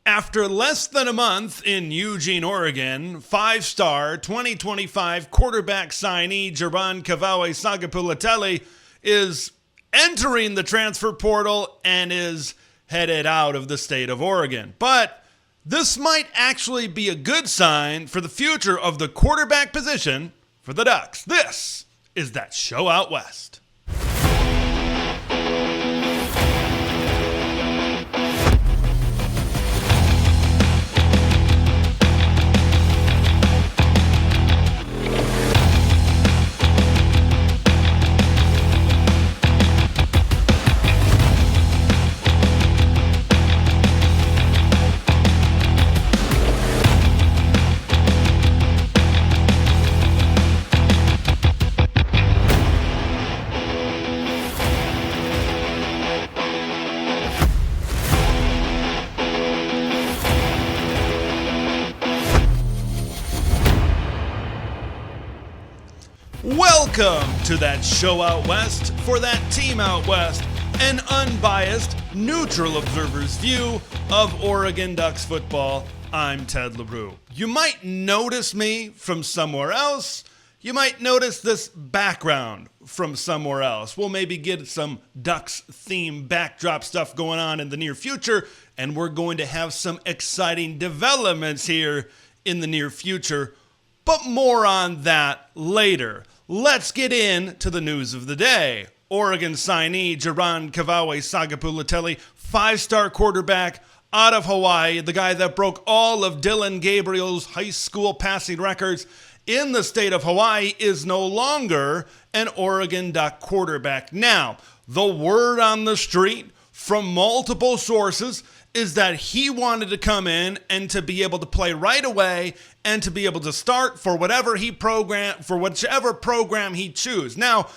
After less than a month in Eugene, Oregon, five-star 2025 quarterback signee Jaron Keawe-Sagapolutele is entering the transfer portal and is headed out of the state of Oregon. But this might actually be a good sign for the future of the quarterback position for the Ducks. This is That Show Out West. Welcome to That Show Out West for That Team Out West, an unbiased, neutral observer's view of Oregon Ducks football. I'm Ted LaRue. You might notice me from somewhere else. You might notice this background from somewhere else. We'll maybe get some Ducks theme backdrop stuff going on in the near future, and we're going to have some exciting developments here in the near future, but more on that later. Let's get into the news of the day. Oregon signee Jaron Keawe-Sagapolutele, five-star quarterback out of Hawaii, the guy that broke all of Dylan Gabriel's high school passing records in the state of Hawaii, is no longer an Oregon Duck quarterback. Now, the word on the street from multiple sources is that he wanted to come in and to be able to play right away and to be able to start for whichever program he chooses. Now,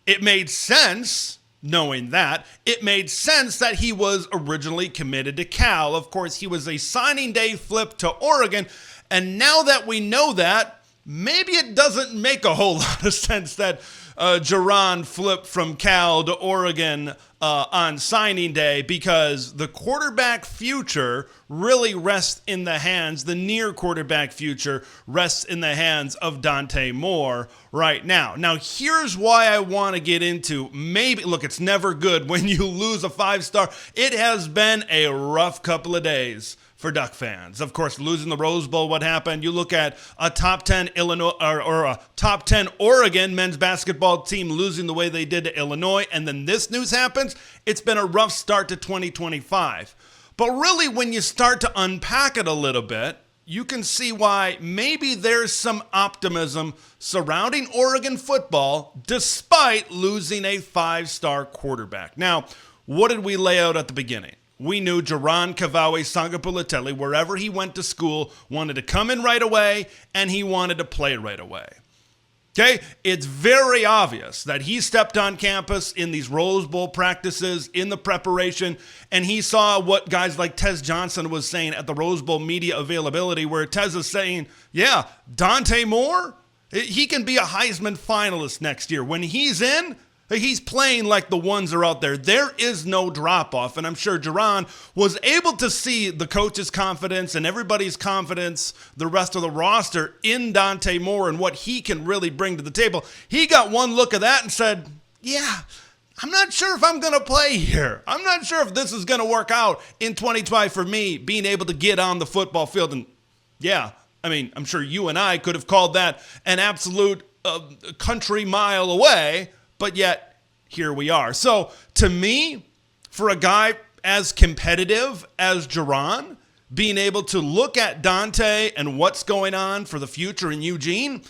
it made sense, knowing that. It made sense that he was originally committed to Cal. Of course, he was a signing day flip to Oregon. And now that we know that, maybe it doesn't make a whole lot of sense that Jaron flipped from Cal to Oregon on signing day, because the quarterback future really rests in the hands, the near quarterback future rests in the hands of Dante Moore right now. Now, here's why I want to get into look, it's never good when you lose a five-star. It has been a rough couple of days for Duck fans. Of course, losing the Rose Bowl, what happened? You look at a top 10 Illinois or a top 10 Oregon men's basketball team losing the way they did to Illinois, and then this news happens. It's been a rough start to 2025. But really, when you start to unpack it a little bit, you can see why maybe there's some optimism surrounding Oregon football despite losing a five-star quarterback. Now, what did we lay out at the beginning? We knew Jaron Keawe-Sagapolutele, wherever he went to school, wanted to come in right away, and he wanted to play right away. Okay, it's very obvious that he stepped on campus in these Rose Bowl practices, in the preparation, and he saw what guys like Tez Johnson was saying at the Rose Bowl media availability, where Tez is saying, yeah, Dante Moore, he can be a Heisman finalist next year. When he's in, he's playing like the ones are out there. There is no drop-off, and I'm sure Jaron was able to see the coach's confidence and everybody's confidence, the rest of the roster, in Dante Moore and what he can really bring to the table. He got one look at that and said, yeah, I'm not sure if I'm going to play here. I'm not sure if this is going to work out in 2025 for me, being able to get on the football field. And yeah, I mean, I'm sure you and I could have called that an absolute country mile away. But yet, here we are. So, to me, for a guy as competitive as Jaron, being able to look at Dante and what's going on for the future in Eugene,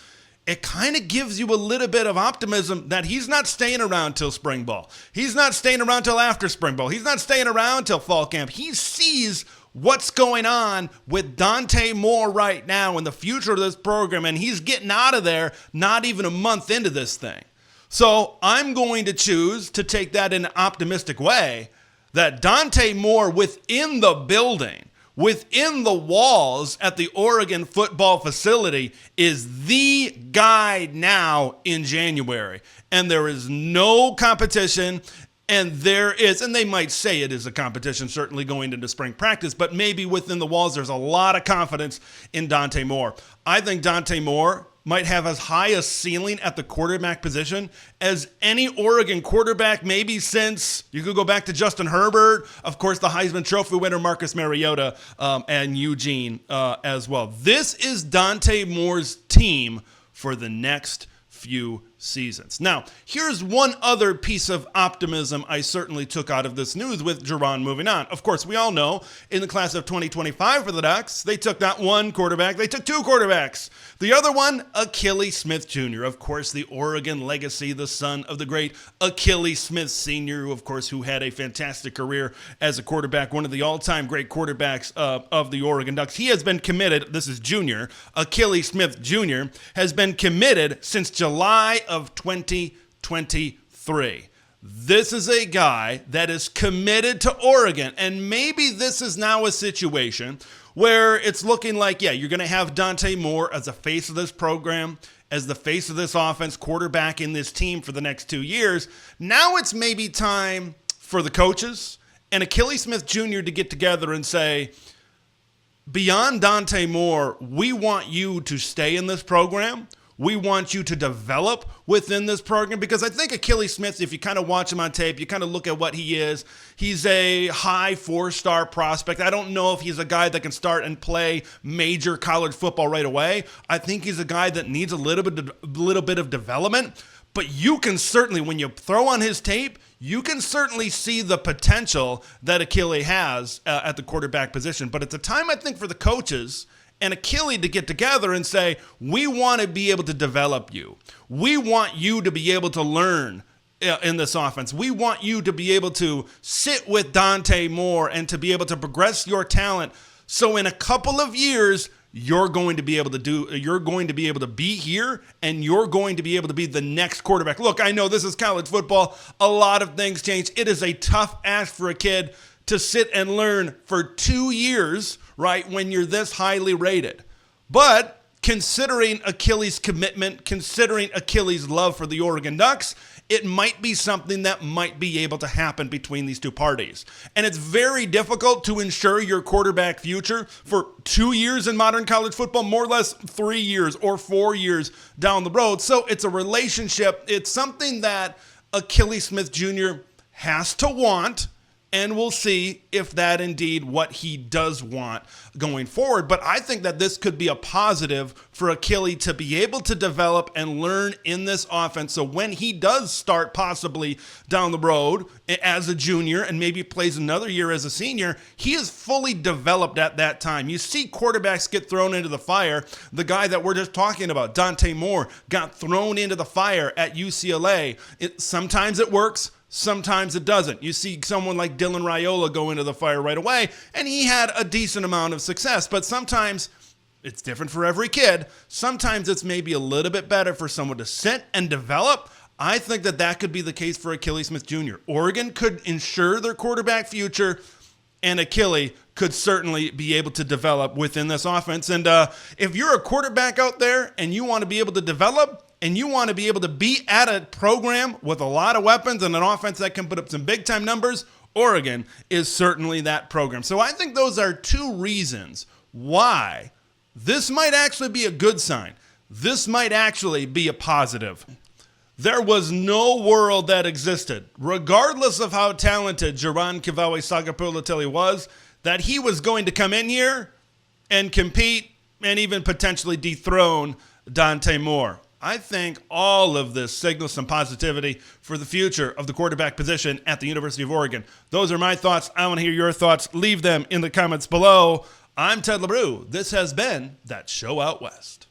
it kind of gives you a little bit of optimism that he's not staying around till spring ball. He's not staying around till after spring ball. He's not staying around till fall camp. He sees what's going on with Dante Moore right now in the future of this program, and he's getting out of there not even a month into this thing. So I'm going to choose to take that in an optimistic way, that Dante Moore within the building, within the walls at the Oregon football facility, is the guy now in January. And there is no competition. And there is, and they might say it is a competition, certainly going into spring practice, but maybe within the walls, there's a lot of confidence in Dante Moore. I think Dante Moore might have as high a ceiling at the quarterback position as any Oregon quarterback, maybe since, you could go back to Justin Herbert, of course, the Heisman Trophy winner, Marcus Mariota, and Eugene as well. This is Dante Moore's team for the next few seasons. Now, here's one other piece of optimism I certainly took out of this news with Jaron moving on. Of course, we all know in the class of 2025 for the Ducks, they took not one quarterback, they took two quarterbacks. The other one, Akili Smith Jr., of course, the Oregon legacy, the son of the great Akili Smith Sr., who had a fantastic career as a quarterback, one of the all-time great quarterbacks of the Oregon Ducks. He has been committed, this is Junior, Akili Smith Jr., has been committed since July of 2023. This is a guy that is committed to Oregon, and maybe this is now a situation where it's looking like, you're going to have Dante Moore as the face of this program, as the face of this offense, quarterback in this team for the next 2 years. Now it's maybe time for the coaches and Akili Smith Jr. to get together and say, beyond Dante Moore, we want you to stay in this program. We want you to develop within this program, because I think Akili Smith, if you kind of watch him on tape, you kind of look at what he is. He's a high 4-star prospect. I don't know if he's a guy that can start and play major college football right away. I think he's a guy that needs a little bit of development. But you can certainly, when you throw on his tape, you can certainly see the potential that Akili has at the quarterback position. But it's a time, I think, for the coaches and Akili to get together and say, we want to be able to develop you. We want you to be able to learn in this offense. We want you to be able to sit with Dante Moore and to be able to progress your talent. So in a couple of years, you're going to be able to be here, and you're going to be able to be the next quarterback. Look, I know this is college football. A lot of things change. It is a tough ask for a kid to sit and learn for 2 years, right, when you're this highly rated. But considering Akili's commitment, considering Akili's love for the Oregon Ducks, it might be something that might be able to happen between these two parties. And it's very difficult to ensure your quarterback future for 2 years in modern college football, more or less 3 years or 4 years down the road. So it's a relationship. It's something that Akili Smith Jr. has to want, and we'll see if that indeed what he does want going forward. But I think that this could be a positive for Akili to be able to develop and learn in this offense. So when he does start possibly down the road as a junior and maybe plays another year as a senior, he is fully developed at that time. You see quarterbacks get thrown into the fire. The guy that we're just talking about, Dante Moore, got thrown into the fire at UCLA. Sometimes it works. Sometimes it doesn't. You see someone like Dylan Raiola go into the fire right away, and he had a decent amount of success. But sometimes it's different for every kid. Sometimes it's maybe a little bit better for someone to sit and develop. I think that that could be the case for Akili Smith Jr. Oregon could ensure their quarterback future, and Akili could certainly be able to develop within this offense. And if you're a quarterback out there and you want to be able to develop, and you want to be able to be at a program with a lot of weapons and an offense that can put up some big-time numbers, Oregon is certainly that program. So I think those are two reasons why this might actually be a good sign. This might actually be a positive. There was no world that existed, regardless of how talented Jaron Keawe-Sagapolutele was, that he was going to come in here and compete and even potentially dethrone Dante Moore. I think all of this signals some positivity for the future of the quarterback position at the University of Oregon. Those are my thoughts. I want to hear your thoughts. Leave them in the comments below. I'm Ted LaBrue. This has been That Show Out West.